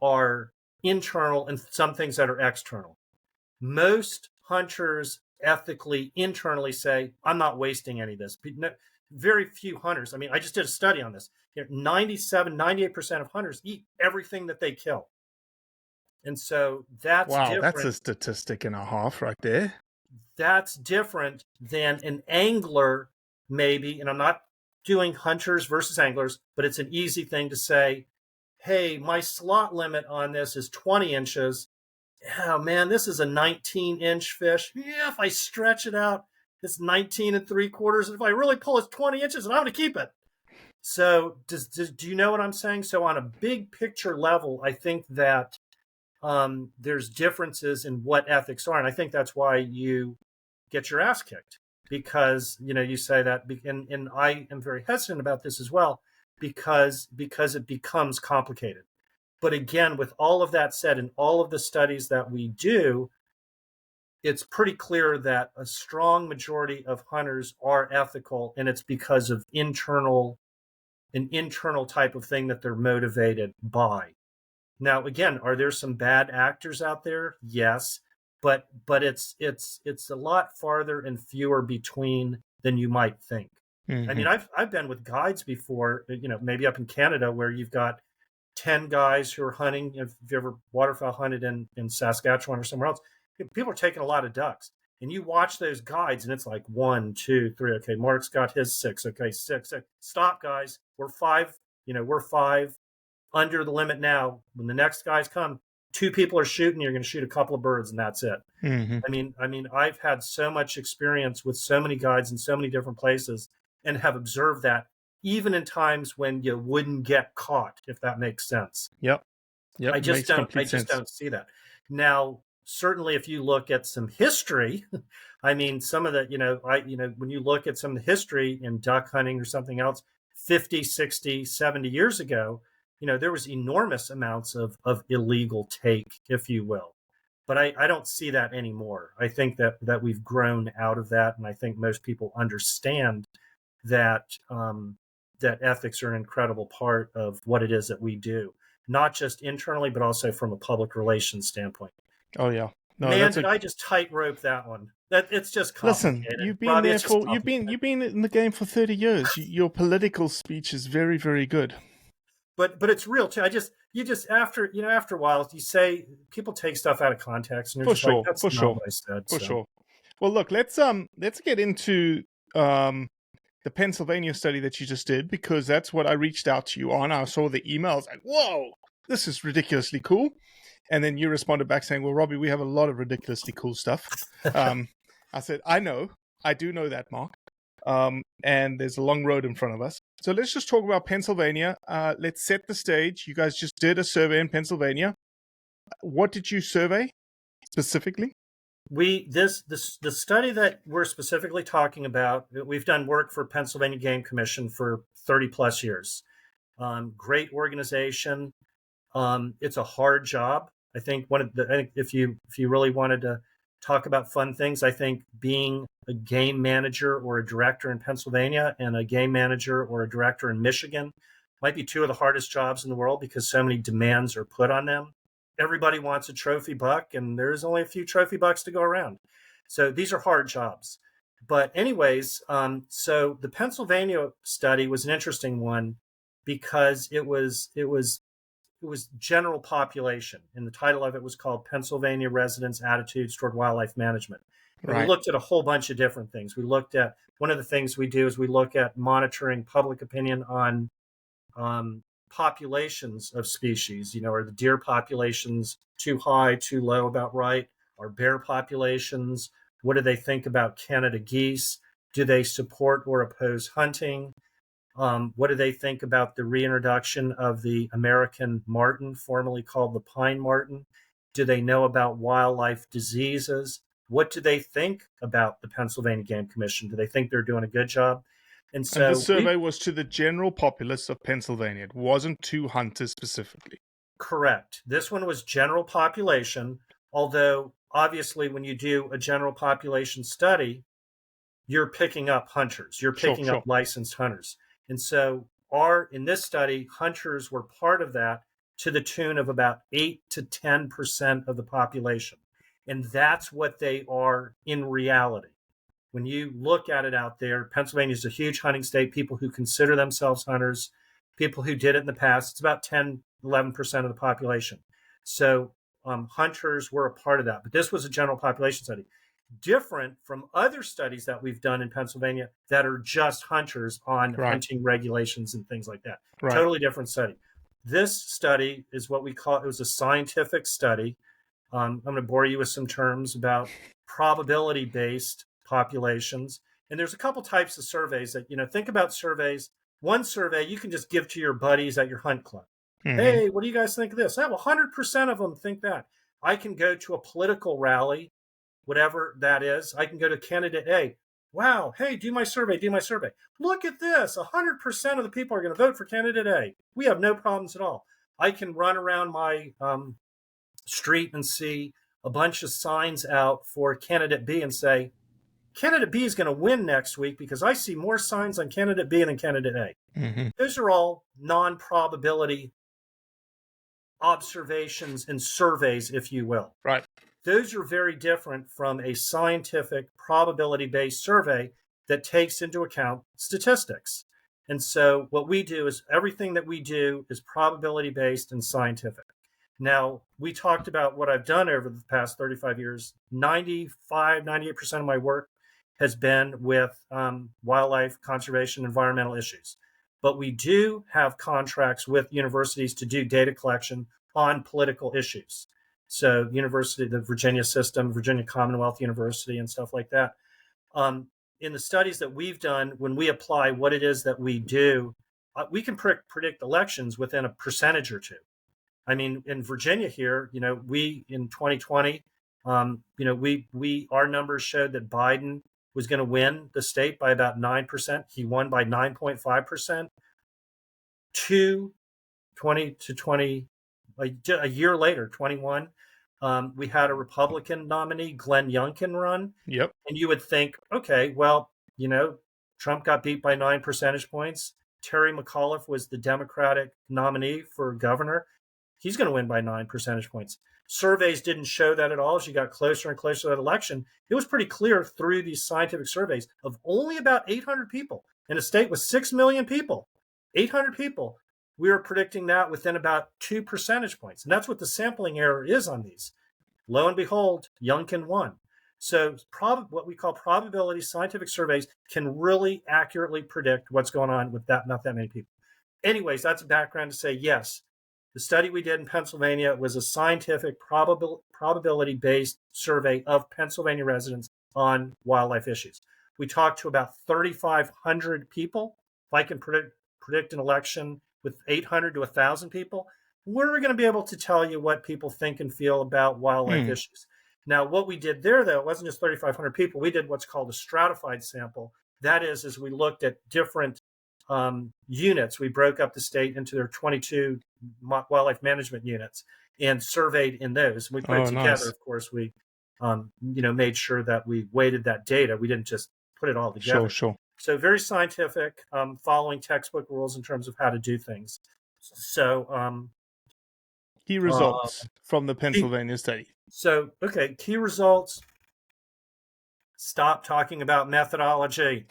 are internal and some things that are external. Most hunters ethically, internally say, I'm not wasting any of this. Very few hunters. I mean, I just did a study on this. 97, 98% of hunters eat everything that they kill. And so that's wow, different. that's a statistic and a half right there. That's different than an angler, maybe, and I'm not doing hunters versus anglers, but it's an easy thing to say, hey, my slot limit on this is 20 inches. Oh man, this is a 19-inch fish. Yeah, if I stretch it out, it's 19 3/4. If I really pull, it's 20 inches, and I'm going to keep it. So do you know what I'm saying? So on a big picture level, I think that there's differences in what ethics are, and I think that's why you get your ass kicked, because you say that, and I am very hesitant about this as well, because it becomes complicated. But again, with all of that said, and all of the studies that we do, it's pretty clear that a strong majority of hunters are ethical, and it's because of an internal type of thing that they're motivated by. Now, again, are there some bad actors out there? Yes, but it's a lot farther and fewer between than you might think. I Hmm. mean, I've been with guides before, maybe up in Canada, where you've got 10 guys who are hunting. If you ever waterfowl hunted in Saskatchewan or somewhere else, people are taking a lot of ducks. And you watch those guides, and it's like 1, 2, 3. Okay, Mark's got his 6. Okay, 6. Stop, guys. We're 5. We're 5 under the limit now. When the next guys come, 2 people are shooting. You're going to shoot a couple of birds, and that's it. Hmm. I mean, I've had so much experience with so many guides in so many different places, and have observed that even in times when you wouldn't get caught, if that makes sense. Yep. Yep. I just Makes don't I complete just sense. don't see that. Now, certainly if you look at some history, I mean some of the, when you look at some of the history in duck hunting or something else 50, 60, 70 years ago, there was enormous amounts of illegal take, if you will. But I don't see that anymore. I think that we've grown out of that, and I think most people understand that that ethics are an incredible part of what it is that we do, not just internally, but also from a public relations standpoint. Oh yeah. No, Man, that's did a I just tightrope that one? That it's just listen. complicated, You've been Robbie. there It's just for complicated. you've been in the game for 30 years. Your political speech is very very good. But it's real too. You just after a while you say people take stuff out of context, and you're For just like, sure. that's For not sure. what I said. For So sure. Well, look. Let's get into um the Pennsylvania study that you just did, because that's what I reached out to you on. I saw the emails like, whoa, this is ridiculously cool. And then you responded back saying, well, Robbie, we have a lot of ridiculously cool stuff. Um, I said, I do know that, Mark. And there's a long road in front of us. So let's just talk about Pennsylvania. Let's set the stage. You guys just did a survey in Pennsylvania. What did you survey specifically? The study that we're specifically talking about, we've done work for Pennsylvania Game Commission for 30 plus years. Great organization. It's a hard job. I think if you really wanted to talk about fun things, I think being a game manager or a director in Pennsylvania and a game manager or a director in Michigan might be 2 of the hardest jobs in the world, because so many demands are put on them. Everybody wants a trophy buck, and there's only a few trophy bucks to go around. So these are hard jobs. But anyways, so the Pennsylvania study was an interesting one, because it was general population, and the title of it was called Pennsylvania Residents' Attitudes Toward Wildlife Management. And we Right. looked at a whole bunch of different things. We looked at One of the things we do is we look at monitoring public opinion on populations of species. Are the deer populations too high, too low, about right? Are bear populations? What do they think about Canada geese? Do they support or oppose hunting? What do they think about the reintroduction of the American marten, formerly called the pine marten? Do they know about wildlife diseases? What do they think about the Pennsylvania Game Commission? Do they think they're doing a good job? And And this so survey was to the general populace of Pennsylvania. It wasn't to hunters specifically. correct. This one was general population, although obviously when you do a general population study, you're picking up hunters, you're Sure, picking up sure. licensed hunters. And so in this study, hunters were part of that, to the tune of about 8 to 10% of the population. And that's what they are in reality. When you look at it out there, Pennsylvania is a huge hunting state. People who consider themselves hunters, people who did it in the past, it's about 10, 11% of the population. So hunters were a part of that. But this was a general population study, different from other studies that we've done in Pennsylvania that are just hunters on Right, hunting regulations and things like that. right. Totally different study. This study is what we call, it was a scientific study. I'm going to bore you with some terms about probability based populations. And there's a couple types of surveys that, think about surveys One survey you can just give to your buddies at your hunt club. Mm-hmm. Hey, what do you guys think of this? Oh, 100% of them think that. I can go to a political rally, whatever that is. I can go to candidate A. Wow, hey, do my survey, do my survey. Look at this. 100% of the people are going to vote for candidate A. We have no problems at all. I can run around my street and see a bunch of signs out for candidate B and say, candidate B is going to win next week because I see more signs on candidate B than candidate A. Mm-hmm. Those are all non-probability observations and surveys, if you will. Right. Those are very different from a scientific probability-based survey that takes into account statistics. And so what we do is everything that we do is probability-based and scientific. Now, we talked about what I've done over the past 35 years. 98% of my work has been with wildlife conservation, environmental issues. But we do have contracts with universities to do data collection on political issues. So university, the Virginia system, Virginia Commonwealth University and stuff like that. In the studies that we've done, when we apply what it is that we do, we can predict elections within a percentage or two. I mean, in Virginia here, we in 2020, our numbers showed that Biden was going to win the state by about 9%. He won by 9.5%. 2020, a year later, 21, we had a Republican nominee, Glenn Youngkin, run. Yep. And you would think, okay, well, Trump got beat by 9 percentage points. Terry McAuliffe was the Democratic nominee for governor. He's going to win by 9 percentage points. Surveys didn't show that at all. As you got closer and closer to that election, it was pretty clear through these scientific surveys of only about 800 people in a state with 6 million people, 800 people, we were predicting that within about 2 percentage points. And that's what the sampling error is on these. Lo and behold, Youngkin won. So what we call probability scientific surveys can really accurately predict what's going on with not that many people. Anyways, that's a background to say, yes, the study we did in Pennsylvania was a scientific probability-based survey of Pennsylvania residents on wildlife issues. We talked to about 3,500 people. If I can predict an election with 800 to 1,000 people, we're going to be able to tell you what people think and feel about wildlife issues. Now, what we did there, though, it wasn't just 3,500 people. We did what's called a stratified sample. That is, as we looked at different units, we broke up the state into their 22 wildlife management units and surveyed in those. We put it together. Nice. Of course, we made sure that we weighted that data. We didn't just put it all together. Sure. So very scientific, following textbook rules in terms of how to do things. So key results from the Pennsylvania study. So, okay, key results. Stop talking about methodology.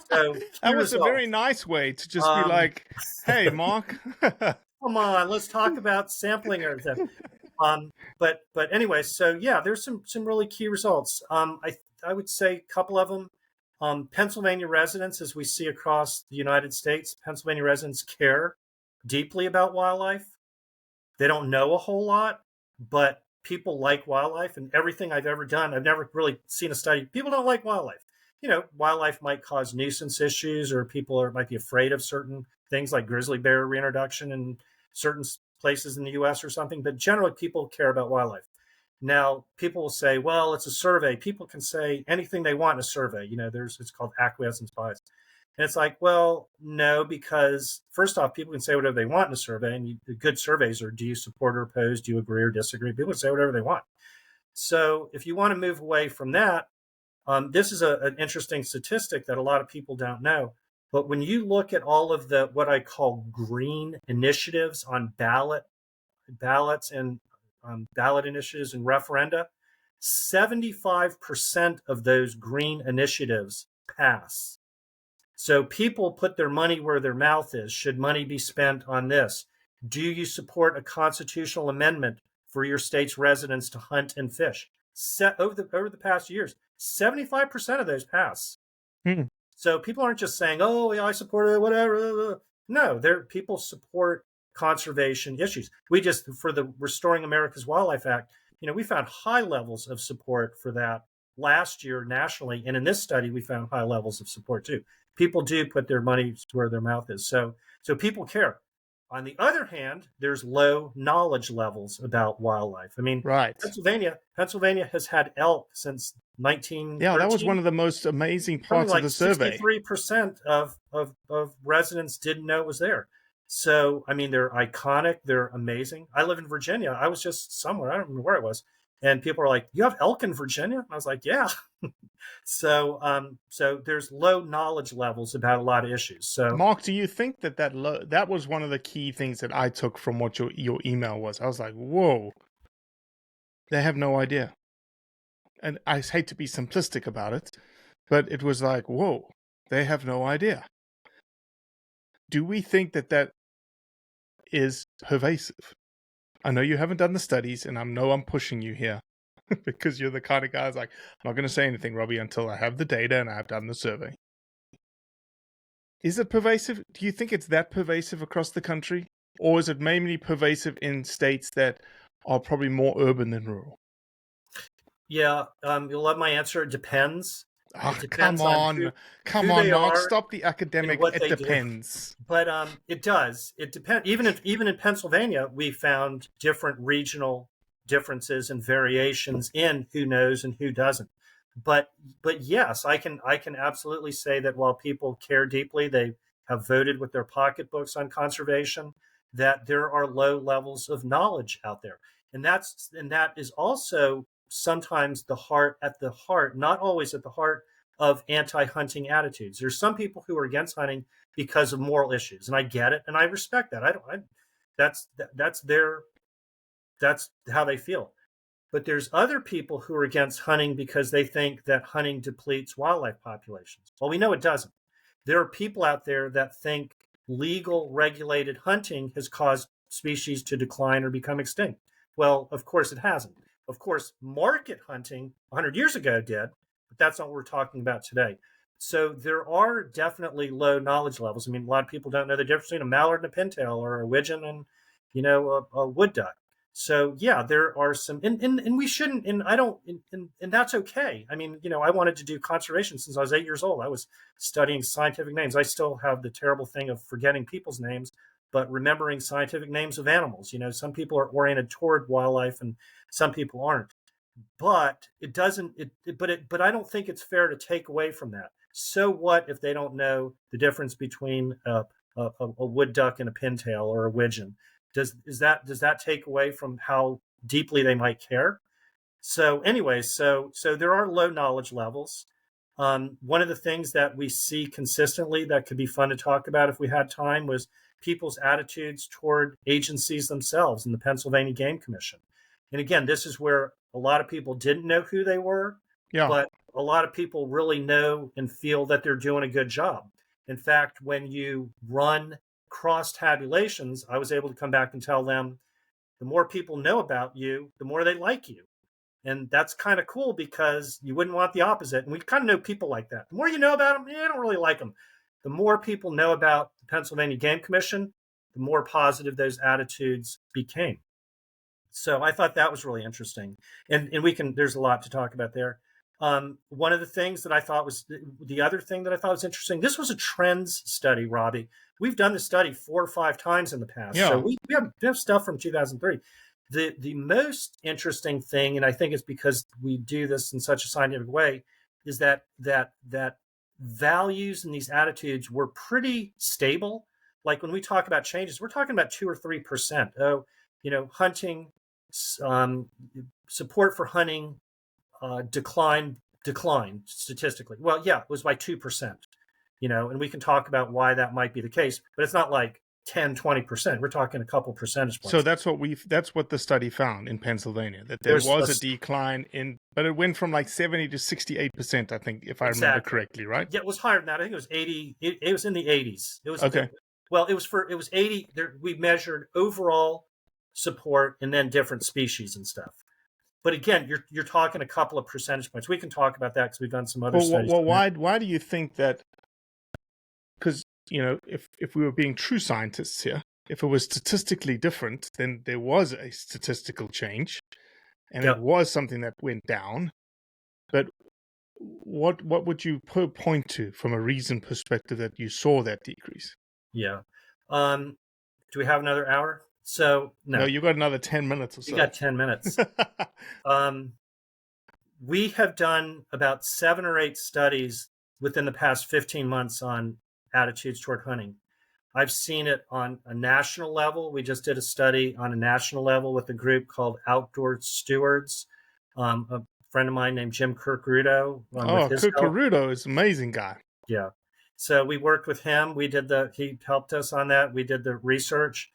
So that was a very nice way to just be like, hey, Mark. Come on, let's talk about sampling or stuff. But anyway, so yeah, there's some really key results. I would say a couple of them. Pennsylvania residents, as we see across the United States, Pennsylvania residents care deeply about wildlife. They don't know a whole lot, but people like wildlife, and everything I've ever done, I've never really seen a study. People don't like wildlife. Wildlife might cause nuisance issues, or people might be afraid of certain things like grizzly bear reintroduction in certain places in the U.S. or something, but generally people care about wildlife. Now, people will say, well, it's a survey. People can say anything they want in a survey. It's called acquiescence bias. And it's like, well, no, because first off, people can say whatever they want in a survey. And the good surveys are, do you support or oppose? Do you agree or disagree? People can say whatever they want. So if you want to move away from that, this is an interesting statistic that a lot of people don't know. But when you look at all of the what I call green initiatives on ballots and ballot initiatives and referenda, 75% of those green initiatives pass. So people put their money where their mouth is. Should money be spent on this? Do you support a constitutional amendment for your state's residents to hunt and fish? Over the past years, 75% of those pass. So people aren't just saying, oh, yeah, I support it, whatever. No, people support conservation issues. We just, for the Restoring America's Wildlife Act, we found high levels of support for that last year nationally, and in this study, we found high levels of support too. People do put their money where their mouth is. So people care. On the other hand, there's low knowledge levels about wildlife. I mean, Right. Pennsylvania has had elk since Yeah, that was 1913. one of the most amazing Something parts of like the survey. 63% of residents didn't know it was there. So, I mean, they're iconic. They're amazing. I live in Virginia. I was just somewhere. I don't remember where I was. And people are like, "You have elk in Virginia?" And I was like, "Yeah." So there's low knowledge levels about a lot of issues. So Mark, do you think that was one of the key things that I took from what your email was? I was like, whoa, they have no idea. And I hate to be simplistic about it, but it was like, whoa, they have no idea. Do we think that is pervasive? I know you haven't done the studies, and I know I'm pushing you here because you're the kind of guy who's like, I'm not going to say anything, Robbie, until I have the data and I've done the survey. Is it pervasive? Do you think it's that pervasive across the country? Or is it mainly pervasive in states that are probably more urban than rural? yeah, you'll love my answer. It depends. Oh, It come depends on on. Come who on, they Mark. are Stop the and academic. what It they do. depends. But it does. It depends. Even in Pennsylvania, we found different regional differences and variations in who knows and who doesn't. But yes, I can absolutely say that while people care deeply, they have voted with their pocketbooks on conservation, that there are low levels of knowledge out there. And that is also sometimes the heart, not always at the heart of anti-hunting attitudes. There's some people who are against hunting because of moral issues, and I get it, and I respect that. I don't. That's their that's how they feel. But there's other people who are against hunting because they think that hunting depletes wildlife populations. Well, we know it doesn't. There are people out there that think legal, regulated hunting has caused species to decline or become extinct. Well, of course it hasn't. Of course, market hunting 100 years ago did, but that's not what we're talking about today. So there are definitely low knowledge levels. I mean, a lot of people don't know the difference between a mallard and a pintail, or a widgeon and a wood duck. So yeah, there are some, and we shouldn't, and I don't, and that's okay. I mean, I wanted to do conservation since I was 8 years old. I was studying scientific names. I still have the terrible thing of forgetting people's names, but remembering scientific names of animals. Some people are oriented toward wildlife, and some people aren't. But it doesn't. But I don't think it's fair to take away from that. So what if they don't know the difference between a wood duck and a pintail, or a widgeon? Does that take away from how deeply they might care? So anyway, so there are low knowledge levels. One of the things that we see consistently that could be fun to talk about if we had time was people's attitudes toward agencies themselves in the Pennsylvania Game Commission. And again, this is where a lot of people didn't know who they were, Yeah. but a lot of people really know and feel that they're doing a good job. In fact, when you run cross tabulations, I was able to come back and tell them the more people know about you, the more they like you. And that's kind of cool, because you wouldn't want the opposite. And we kind of know people like that. The more you know about them, you don't really like them. The more people know about the Pennsylvania Game Commission, the more positive those attitudes became. So I thought that was really interesting. And there's a lot to talk about there. One of the things that I thought was the other thing that I thought was interesting, this was a trends study, Robbie. We've done this study 4 or 5 times in the past. Yeah. So we have stuff from 2003. The most interesting thing, and I think it's because we do this in such a scientific way, is that values and these attitudes were pretty stable. Like when we talk about changes, we're talking about 2 or 3%. Oh, hunting, support for hunting declined statistically. Well, yeah, it was by 2%, and we can talk about why that might be the case, but it's not like 10-20%. We're talking a couple percentage points. So that's what the study found in Pennsylvania, that there was a decline but it went from like 70 to 68%, I think, if I remember correctly, right? Yeah, it was higher than that. I think it was 80. It was in the 80s. It was okay. It was 80. We measured overall support and then different species and stuff. But again, you're talking a couple of percentage points. We can talk about that because we've done some other studies. Well, why do you think that? Because if we were being true scientists here, if it was statistically different, then there was a statistical change, and it was something that went down. But what would you point to from a reason perspective that you saw that decrease? Yeah. Do we have another hour? So No, no, you got another 10 minutes or we so. got 10 minutes. Um, we have done about 7 or 8 studies within the past 15 months on attitudes toward hunting. I've seen it on a national level. We just did a study on a national level with a group called Outdoor Stewards. A friend of mine named Jim Kirkrudo, with Oh, his help. Kukurudo is an amazing guy. Yeah. So we worked with him. He helped us on that. We did the research.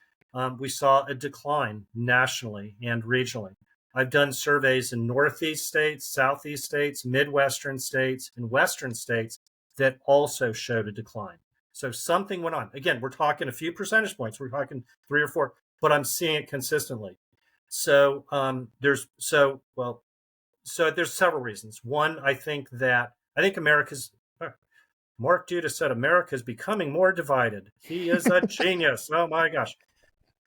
We saw a decline nationally and regionally. I've done surveys in Northeast states, Southeast states, Midwestern states, and Western states that also showed a decline. So something went on. Again, we're talking a few percentage points. We're talking 3 or 4, but I'm seeing it consistently. So there's several reasons. One, I think America's Mark Duda said America is becoming more divided. He is a genius. Oh my gosh.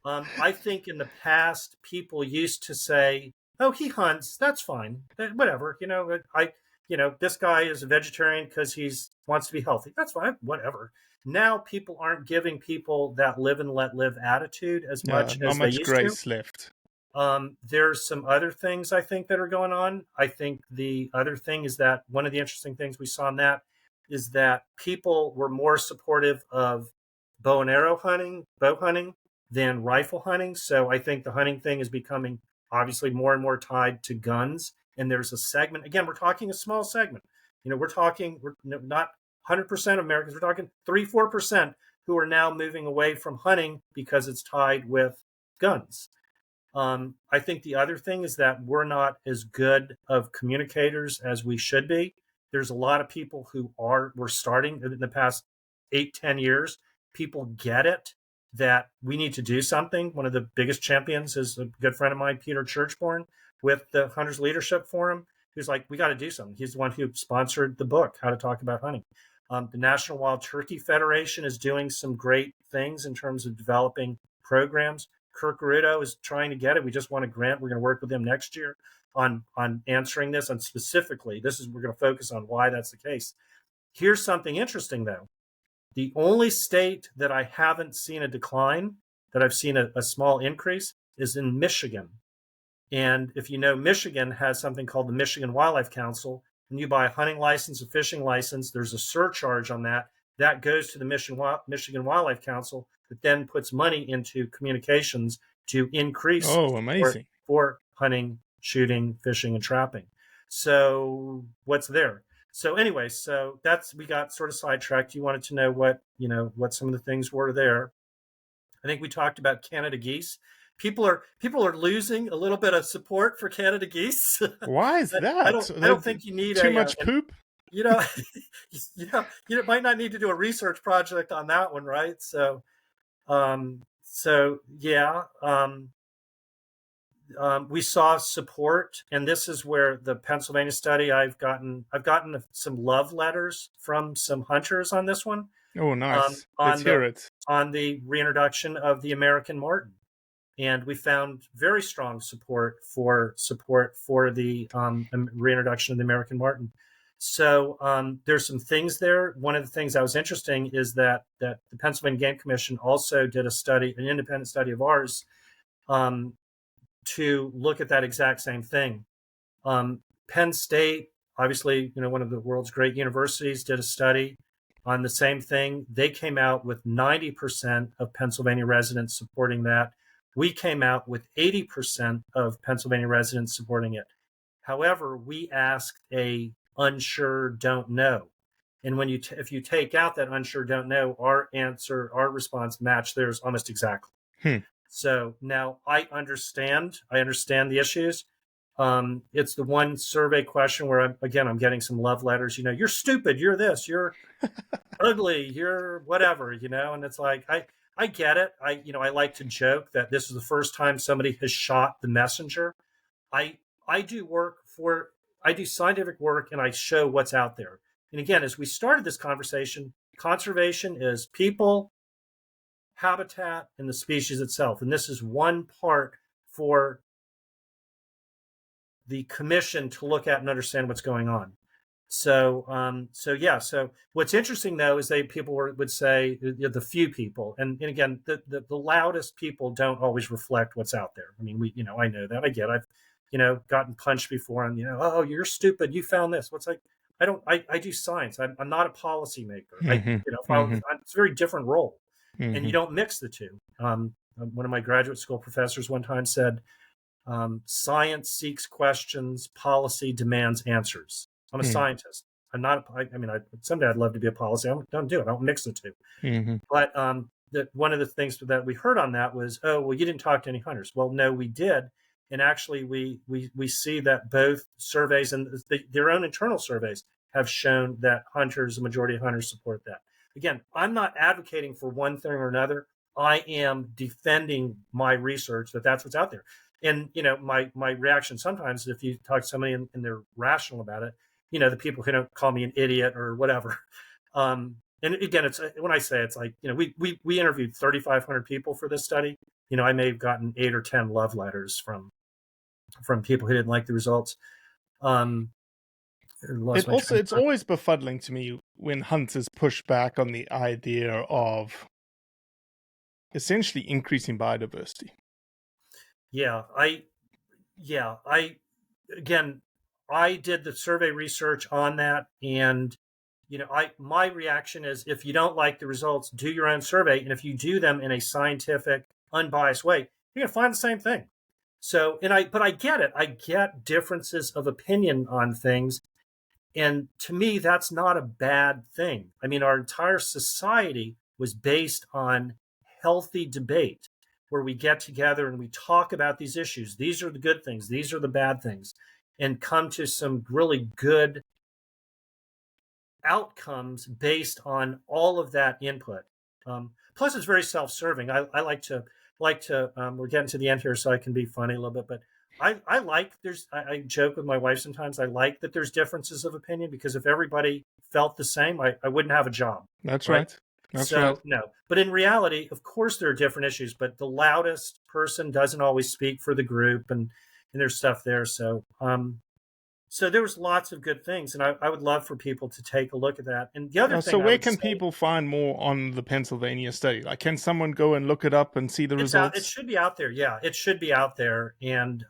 I think in the past, people used to say, "Oh, he hunts. That's fine. Whatever. This guy is a vegetarian because he wants to be healthy. That's fine. Whatever." Now people aren't giving people that live and let live attitude as Yeah, much not as they much used to. grace left. There's some other things I think that are going on. I think the other thing is that one of the interesting things we saw in that is that people were more supportive of bow hunting than rifle hunting. So I think the hunting thing is becoming obviously more and more tied to guns. And there's a segment, again, we're talking a small segment. We're not 100% of Americans, we're talking 3-4% who are now moving away from hunting because it's tied with guns. I think the other thing is that we're not as good of communicators as we should be. There's a lot of people we're starting in the past 8-10 years. People get it that we need to do something. One of the biggest champions is a good friend of mine, Peter Churchborn, with the Hunters Leadership Forum, who's like, we got to do something. He's the one who sponsored the book, How to Talk About Hunting. The National Wild Turkey Federation is doing some great things in terms of developing programs. Kirk Rudo is trying to get it. We just won a grant. We're going to work with him next year on answering this. And specifically, we're going to focus on why that's the case. Here's something interesting, though. The only state that I haven't seen a decline, that I've seen a small increase, is in Michigan. And if you know, Michigan has something called the Michigan Wildlife Council. When you buy a hunting license, a fishing license, there's a surcharge on that. That goes to the Michigan Wildlife Council that then puts money into communications to increase Oh, support amazing. for hunting, shooting, fishing, and trapping. So what's there? So anyway, we got sort of sidetracked. You wanted to know what some of the things were there. I think we talked about Canada geese. People are losing a little bit of support for Canada geese. Why is I that? don't I don't think you need Too much poop? you know you might not need to do a research project on that one, right? Yeah, we saw support, and this is where the Pennsylvania study, I've gotten some love letters from some hunters on this one, Oh, nice. Let's on hear it. the reintroduction of the American marten. And we found very strong support for the reintroduction of the American marten. So there's some things there. One of the things that was interesting is that the Pennsylvania Game Commission also did an independent study of ours, to look at that exact same thing. Penn State, obviously, one of the world's great universities, did a study on the same thing. They came out with 90% of Pennsylvania residents supporting that. We came out with 80% of Pennsylvania residents supporting it. However, we asked a unsure, don't know. And if you take out that unsure, don't know, our response matched theirs almost exactly. Hmm. So now I understand the issues. It's the one survey question where I'm getting some love letters. You're stupid. You're this. You're ugly. You're whatever. And it's like I get it. I like to joke that this is the first time somebody has shot the messenger. I do scientific work, and I show what's out there. And again, as we started this conversation, conservation is people, habitat, and the species itself. And this is one part for the commission to look at and understand what's going on. So what's interesting though is people would say the few people, and again, the loudest people don't always reflect what's out there. I mean, I know that. I get. I've gotten punched before, and oh, you're stupid. You found this. What's like? I don't. I do science. I'm not a policymaker. Hmm. If Hmm. it's a very different role, and you Hmm. don't mix the two. One of my graduate school professors one time said, "Science seeks questions, policy demands answers." I'm a scientist. I'm not. Someday I'd love to be a policy. I don't do it. I don't mix the two. Hmm. But one of the things that we heard on that was, oh, well, you didn't talk to any hunters. Well, no, we did, and actually, we see that both surveys and their own internal surveys have shown that hunters, the majority of hunters, support that. Again, I'm not advocating for one thing or another. I am defending my research that's what's out there. And my reaction sometimes, if you talk to somebody and they're rational about it, the people who don't call me an idiot or whatever. And again, it's when I say it's like we interviewed 3,500 people for this study. I may have gotten 8 or 10 love letters from people who didn't like the results. Lost my train It's of thought. always befuddling to me when hunters push back on the idea of essentially increasing biodiversity. Yeah, I again, I did the survey research on that, and my reaction is, if you don't like the results, do your own survey, and if you do them in a scientific, unbiased way, you're gonna find the same thing. So, but I get it. I get differences of opinion on things, and to me, that's not a bad thing. I mean, our entire society was based on healthy debate where we get together and we talk about these issues. These are the good things, these are the bad things, and come to some really good outcomes based on all of that input. Plus, it's very self-serving. I like to. We're getting to the end here, so I can be funny a little bit, but I like there's. I joke with my wife sometimes. I like that there's differences of opinion, because if everybody felt the same, I wouldn't have a job, That's right? right. That's right. So no, but in reality, of course, there are different issues. But the loudest person doesn't always speak for the group, and there's stuff there. So there was lots of good things, and I would love for people to take a look at that. And the other So thing I where would can say, people find more on the Pennsylvania study? Like, can someone go and look it up and see the it's out. It results? should be out there. Yeah, it should be out there. And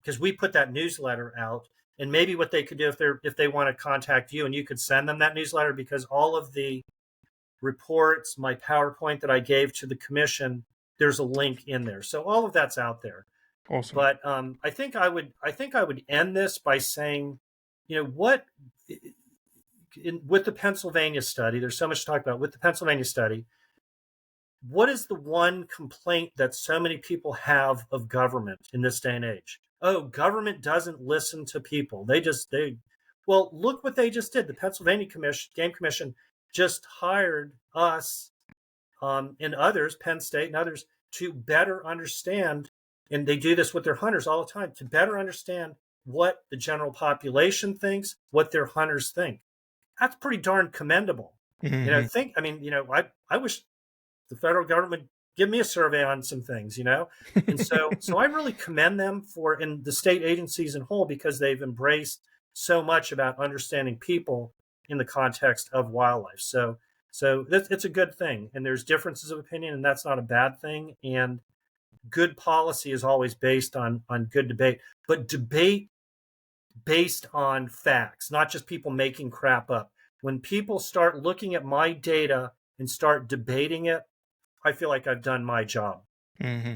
because we put that newsletter out, and maybe what they could do, if they want to contact you, and you could send them that newsletter, because all of the reports, my PowerPoint that I gave to the commission, there's a link in there. So all of that's out there. Awesome. But I think I would end this by saying, what with the Pennsylvania study, there's so much to talk about with the Pennsylvania study. What is the one complaint that so many people have of government in this day and age? Oh, government doesn't listen to people. Well, look what they just did. The Pennsylvania Game Commission just hired us, and others, Penn State and others, to better understand, and they do this with their hunters all the time, to better understand what the general population thinks, what their hunters think. That's pretty darn commendable. Hmm. I wish the federal government give me a survey on some things, and so I really commend them and the state agencies in whole, because they've embraced so much about understanding people in the context of wildlife. So it's a good thing, and there's differences of opinion, and that's not a bad thing. And good policy is always based on good debate, but debate based on facts, not just people making crap up. When people start looking at my data and start debating it, I feel like I've done my job. Hmm.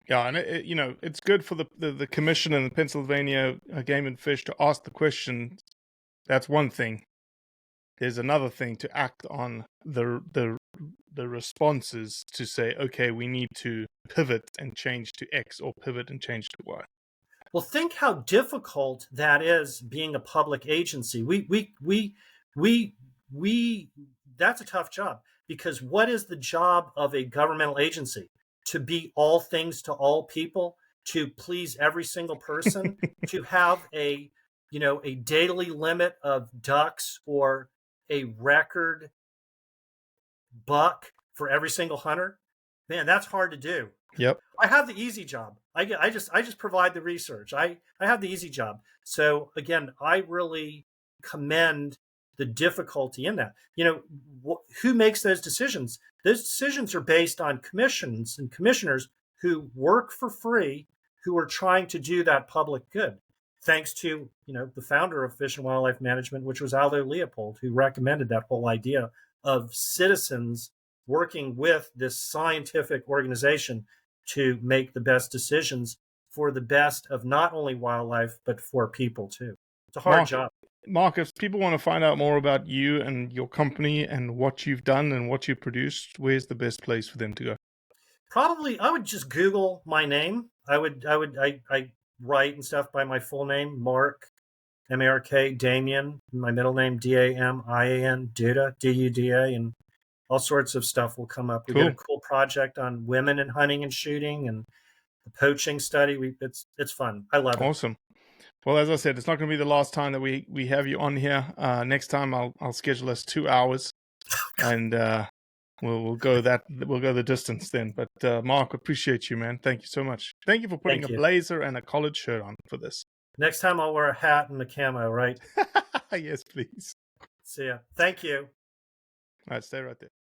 Yeah, and it's good for the commission and the Pennsylvania Game and Fish to ask the question. That's one thing. There's another thing to act on the responses to say, okay, we need to pivot and change to X, or pivot and change to Y. Well, think how difficult that is being a public agency. We that's a tough job, because what is the job of a governmental agency? To be all things to all people, to please every single person, to have a daily limit of ducks or a record buck for every single hunter. Man, that's hard to do. Yep. I have the easy job. I just provide the research. I have the easy job. So again, I really commend the difficulty in that. Who makes those decisions? Those decisions are based on commissions and commissioners who work for free, who are trying to do that public good. Thanks to the founder of Fish and Wildlife Management, which was Aldo Leopold, who recommended that whole idea of citizens working with this scientific organization to make the best decisions for the best of not only wildlife, but for people too. It's a hard job. Mark, if people want to find out more about you and your company and what you've done and what you produced, where's the best place for them to go? Probably, I would just Google my name. I write and stuff by my full name, Mark, M-A-R-K, Damian, my middle name, D-A-M-I-A-N, Duda, D-U-D-A, and all sorts of stuff will come up. We did a cool project on women in hunting and shooting and the poaching study. It's fun. I love it. Awesome. Well, as I said, it's not going to be the last time that we have you on here. Next time I'll schedule us 2 hours, and we'll go the distance then. But Mark, appreciate you, man. Thank you so much. Thank you for putting a blazer and a collared shirt on for this. Next time I'll wear a hat and a camo, right? Yes, please. See ya. Thank you. All right, stay right there.